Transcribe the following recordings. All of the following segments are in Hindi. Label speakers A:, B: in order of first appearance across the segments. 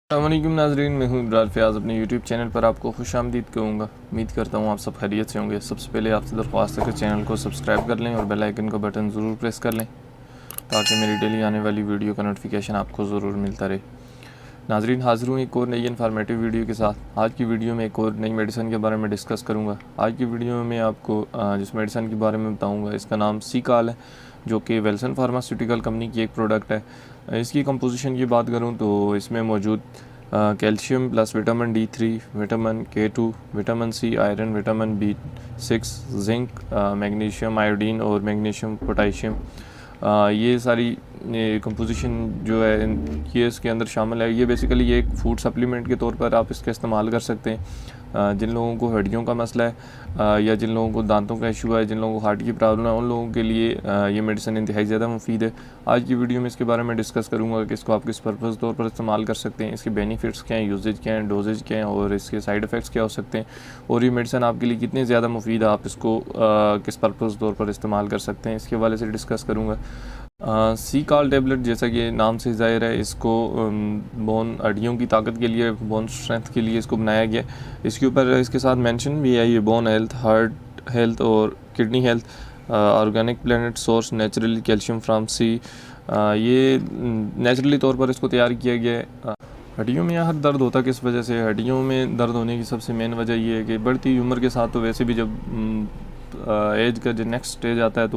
A: अस्सलामुअलैकुम नाज़रीन, मैं हूँ इब्रार फ़याज़। अपने यूट्यूब चैनल पर आपको खुशामदीद कहूँगा। उम्मीद करता हूँ आप सब खैरियत से होंगे। सबसे पहले आपसे दरख्वास्त है कि चैनल को सब्सक्राइब कर लें और बेल आइकन का बटन ज़रूर प्रेस कर लें ताकि मेरी डेली आने वाली वीडियो का नोटिफिकेशन आपको ज़रूर मिलता रहे। नाज़रीन, हाज़िर हूँ एक और नई इन्फॉर्मेटिव वीडियो के साथ। आज की वीडियो में एक और नई मेडिसिन के बारे में डिस्कस करूँगा। आज की वीडियो में मैं आपको जिस मेडिसिन के बारे में बताऊँगा इसका नाम सीकाल है, जो कि वेल्सन फार्मास्यूटिकल कंपनी की एक प्रोडक्ट है। इसकी कंपोजिशन की बात करूँ तो इसमें मौजूद calcium plus vitamin D3, vitamin K2, vitamin C, iron, vitamin B6, zinc, magnesium, iodine और मैग्नीशियम पोटेशियम, ये सारी कंपोजिशन जो है ये इसके अंदर शामिल है। ये बेसिकली ये एक फूड सप्लीमेंट के तौर पर आप इसका इस्तेमाल कर सकते हैं। जिन लोगों को हड्डियों का मसला है या जिन लोगों को दांतों का इशू है, जिन लोगों को हार्ट की प्रॉब्लम है, उन लोगों के लिए ये मेडिसिन इंतहाई ज़्यादा मुफीद है। आज की वीडियो में इसके बारे में डिस्कस करूँगा कि इसको आप किस पर्पज़ तौर पर इस्तेमाल कर सकते हैं, इसके बेनिफिट्स क्या हैं, यूजेज क्या हैं, डोजेज क्या हैं और इसके साइड इफ़ेक्ट्स क्या हो सकते हैं और ये मेडिसिन आपके लिए कितनी ज़्यादा मुफीद है, आप इसको किस पर्पज़ तौर पर इस्तेमाल कर सकते हैं, इसके हवाले से डिस्कस करूँगा। सीकाल टेबलेट, जैसा कि नाम से ज़ाहिर है, इसको बोन हड्डियों की ताकत के लिए, बोन स्ट्रेंथ के लिए इसको बनाया गया। इसके ऊपर इसके साथ मेंशन भी है ये बोन हेल्थ, हार्ट हेल्थ और kidney health, organic planet source naturally calcium from sea. ये नेचुरली तौर पर इसको तैयार किया गया है। हड्डियों में हर दर्द होता है, किस वजह से? हड्डियों में दर्द होने की सबसे मेन वजह ये है कि बढ़ती उम्र के साथ तो वैसे भी जब एज का जो नेक्स्ट स्टेज आता है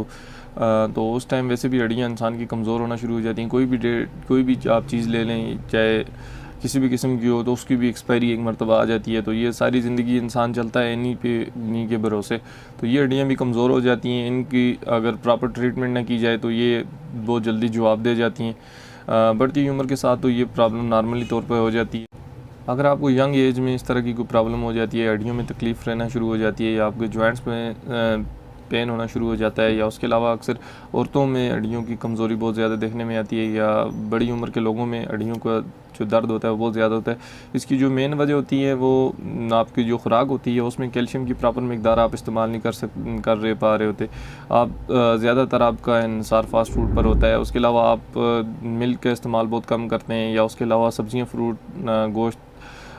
A: तो उस टाइम वैसे भी हड्डियाँ इंसान की कमज़ोर होना शुरू हो जाती हैं। कोई भी आप चीज़ ले लें, चाहे किसी भी किस्म की हो, तो उसकी भी एक्सपायरी एक मरतबा आ जाती है। तो ये सारी ज़िंदगी इंसान चलता है इन्हीं के भरोसे। तो ये हड्डियाँ भी कमज़ोर हो जाती हैं। इनकी अगर प्रॉपर ट्रीटमेंट ना की जाए तो ये बहुत जल्दी जवाब दे जाती हैं। बढ़ती उम्र के साथ तो ये प्रॉब्लम नॉर्मली तौर पर हो जाती है। अगर आपको यंग एज में इस तरह की कोई प्रॉब्लम हो जाती है, हड्डियों में तकलीफ़ रहना शुरू हो जाती है या आपके जॉइंट्स में पेन होना शुरू हो जाता है, या उसके अलावा अक्सर औरतों में हड्डियों की कमज़ोरी बहुत ज़्यादा देखने में आती है, या बड़ी उम्र के लोगों में हड्डियों का जो दर्द होता है वो बहुत ज़्यादा होता है। इसकी जो मेन वजह होती है वो आपकी जो खुराक होती है उसमें कैल्शियम की प्रॉपर मिकदार आप इस्तेमाल नहीं कर पा रहे होते। आप ज़्यादातर आपका इन्हिसार फास्ट फूड पर होता है। उसके अलावा आप मिल्क का इस्तेमाल बहुत कम करते हैं, या उसके अलावा सब्ज़ियाँ, फ्रूट, गोश्त,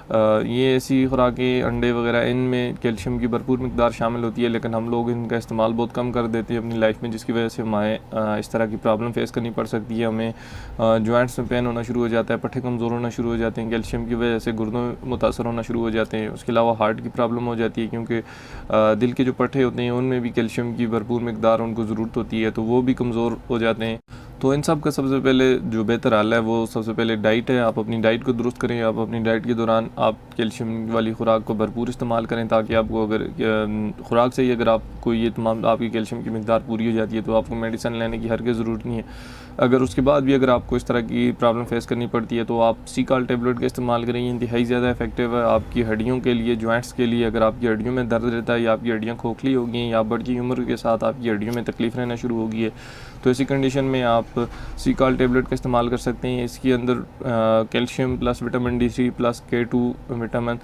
A: ये ऐसी खुराकें, अंडे वगैरह, इनमें कैल्शियम की भरपूर मिकदार शामिल होती है, लेकिन हम लोग इनका इस्तेमाल बहुत कम कर देते हैं अपनी लाइफ में, जिसकी वजह से हमें इस तरह की प्रॉब्लम फेस करनी पड़ सकती है। हमें जॉइंट्स में पेन होना शुरू हो जाता है, पट्टे कमज़ोर होना शुरू हो जाते हैं, कैल्शियम की वजह से गुर्दों में मुतासर होना शुरू हो जाते हैं। उसके अलावा हार्ट की प्रॉब्लम हो जाती है, क्योंकि दिल के जो पट्टे होते हैं उनमें भी कैल्शियम की भरपूर मिकदार उनको ज़रूरत होती है, तो वो भी कमज़ोर हो जाते हैं। तो इन सब का सबसे पहले जो बेहतर हल है वो सबसे पहले डाइट है। आप अपनी डाइट को दुरुस्त करें। आप अपनी डाइट के दौरान आप कैल्शियम वाली खुराक को भरपूर इस्तेमाल करें, ताकि आपको अगर खुराक से ही अगर आपको ये तमाम आपकी कैल्शियम की मिकदार पूरी हो जाती है तो आपको मेडिसिन लेने की हरगिज़ ज़रूरत नहीं है। अगर उसके बाद भी अगर आपको इस तरह की प्रॉब्लम फेस करनी पड़ती है तो आप सीकाल टेबलेट का इस्तेमाल करें। इंतहाई ज़्यादा इफेक्टिव है आपकी हड्डियों के लिए, जॉइंट्स के लिए। अगर आपकी हड्डियों में दर्द रहता है, या आपकी हड्डियाँ खोखली हो गई हैं, या बढ़ती उम्र के साथ आपकी हड्डियों में तकलीफ़ रहना शुरू हो गई है, तो ऐसी कंडीशन में आप सीकाल टेबलेट का इस्तेमाल कर सकते हैं। इसके अंदर calcium plus vitamin D3 plus K2 vitamin,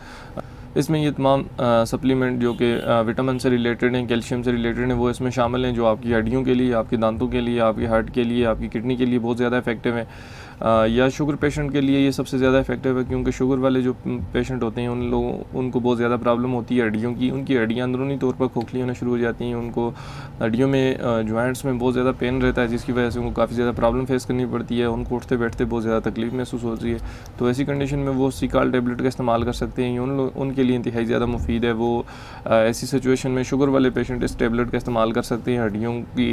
A: इसमें ये तमाम सप्लीमेंट जो कि विटामिन से रिलेटेड हैं, कैल्शियम से रिलेटेड हैं, वो इसमें शामिल हैं, जो आपकी हड्डियों के लिए, आपके दांतों के लिए, आपके हार्ट के लिए, आपकी किडनी के लिए बहुत ज़्यादा इफेक्टिव है। या शुगर पेशेंट के लिए ये सबसे ज़्यादा इफेक्टिव है, क्योंकि शुगर वाले जो पेशेंट होते हैं उनको बहुत ज़्यादा प्रॉब्लम होती है हड्डियों की। उनकी हड्डियाँ अंदरूनी तौर पर खोखली होना शुरू हो जाती हैं, उनको हड्डियों में जॉइंट्स में बहुत ज़्यादा पेन रहता है, जिसकी वजह से उनको काफ़ी ज़्यादा प्रॉब्लम फेस करनी पड़ती है। उनको उठते बैठते बहुत ज़्यादा तकलीफ महसूस होती है। तो ऐसी कंडीशन में वो सीकाल टेबलेट का इस्तेमाल कर सकते हैं। उनके लिए इंतहाई ज़्यादा मुफीद है। वो ऐसी सिचुएशन में शुगर वाले पेशेंट इस टेबलेट का इस्तेमाल कर सकते हैं हड्डियों की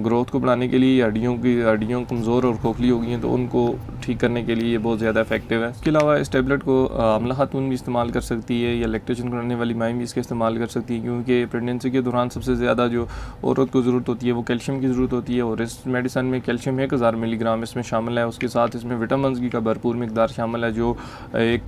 A: ग्रोथ को बढ़ाने के लिए। हड्डियों कमज़ोर और खोखली हो गई हैं तो उनको ठीक करने के लिए ये बहुत ज़्यादा इफेक्टिव है। इसके अलावा इस टेबलेट को अमला खातून भी इस्तेमाल कर सकती है, या लैक्टेशन करने वाली माएँ भी इसका इस्तेमाल कर सकती हैं, क्योंकि प्रेगनेंसी के दौरान सबसे ज़्यादा जो औरत को ज़रूरत होती है वो कैल्शियम की ज़रूरत होती है। और इस मेडिसिन में कैल्शियम 1000 मिलीग्राम इसमें शामिल है। उसके साथ इसमें विटामिन की का भरपूर मिकदार शामिल है, जो एक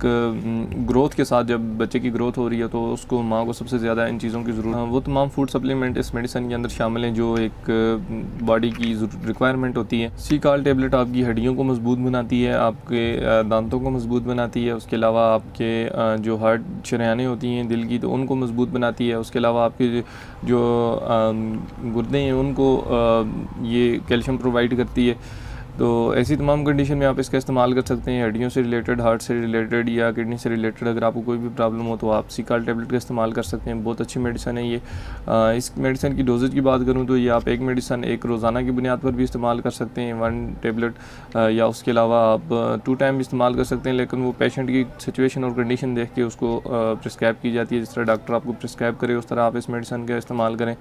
A: ग्रोथ के साथ, जब बच्चे की ग्रोथ हो रही है तो उसको, माँ को सबसे ज़्यादा इन चीज़ों की ज़रूरत है। वो तमाम फूड सप्लीमेंट इस मेडिसिन के अंदर शामिल हैं जो एक बॉडी की रिक्वायरमेंट होती है। सीकाल टेबलेट आपकी हड्डियों को मजबूत बनाती है, आपके दांतों को मजबूत बनाती है। उसके अलावा आपके जो हार्ट शरेयानें होती हैं दिल की, तो उनको मजबूत बनाती है। उसके अलावा आपके जो गुर्दे हैं उनको ये कैल्शियम प्रोवाइड करती है। तो ऐसी तमाम कंडीशन में आप इसका इस्तेमाल कर सकते हैं। हड्डियों से रिलेटेड, हार्ट से रिलेटेड या किडनी से रिलेटेड अगर आपको कोई भी प्रॉब्लम हो तो आप सिकाल टैबलेट का इस्तेमाल कर सकते हैं। बहुत अच्छी मेडिसिन है ये। इस मेडिसिन की डोजेज की बात करूँ तो ये आप एक मेडिसिन एक रोज़ाना की बुनियाद पर भी इस्तेमाल कर सकते हैं, 1 टैबलेट या उसके अलावा आप 2 टाइम भी इस्तेमाल कर सकते हैं। लेकिन वो पेशेंट की सिचुएशन और कंडीशन देख के उसको प्रिस्क्राइब की जाती है। जिस तरह डॉक्टर आपको प्रिस्क्राइब करे उस तरह आप इस मेडिसिन का इस्तेमाल करें।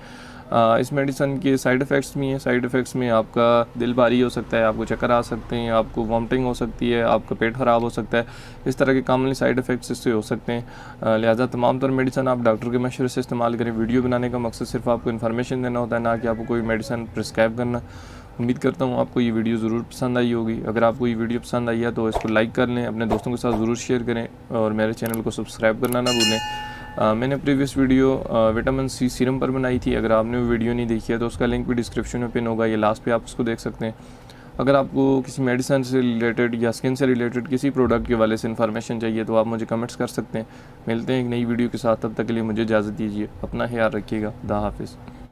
A: इस मेडिसिन के साइड इफ़ेक्ट्स भी हैं। साइड इफ़ेक्ट्स में आपका दिल भारी हो सकता है, आपको चक्कर आ सकते हैं, आपको वॉमिटिंग हो सकती है, आपका पेट ख़राब हो सकता है। इस तरह के कॉमनली साइड इफ़ेक्ट्स इससे हो सकते हैं। लिहाजा तमाम तर मेडिसिन आप डॉक्टर के मशवरे से इस्तेमाल करें। वीडियो बनाने का मकसद सिर्फ आपको इन्फॉर्मेशन देना होता है, ना कि आपको कोई मेडिसिन प्रिस्क्राइब करना। उम्मीद करता हूँ आपको ये वीडियो ज़रूर पसंद आई होगी। अगर आपको ये वीडियो पसंद आई है तो इसको लाइक कर लें, अपने दोस्तों के साथ ज़रूर शेयर करें और मेरे चैनल को सब्सक्राइब करना ना भूलें। मैंने previous video vitamin C serum पर बनाई थी। अगर आपने वो वीडियो नहीं देखी है तो उसका लिंक भी डिस्क्रिप्शन में पिन होगा, ये लास्ट पे आप उसको देख सकते हैं। अगर आपको किसी मेडिसिन से रिलेटेड या स्किन से रिलेटेड किसी प्रोडक्ट के वाले से इन्फॉर्मेशन चाहिए तो आप मुझे कमेंट्स कर सकते हैं। मिलते हैं एक नई वीडियो के साथ, तब तक के लिए मुझे इजाज़त दीजिए। अपना ख्याल रखिएगा। खुदा हाफिज़।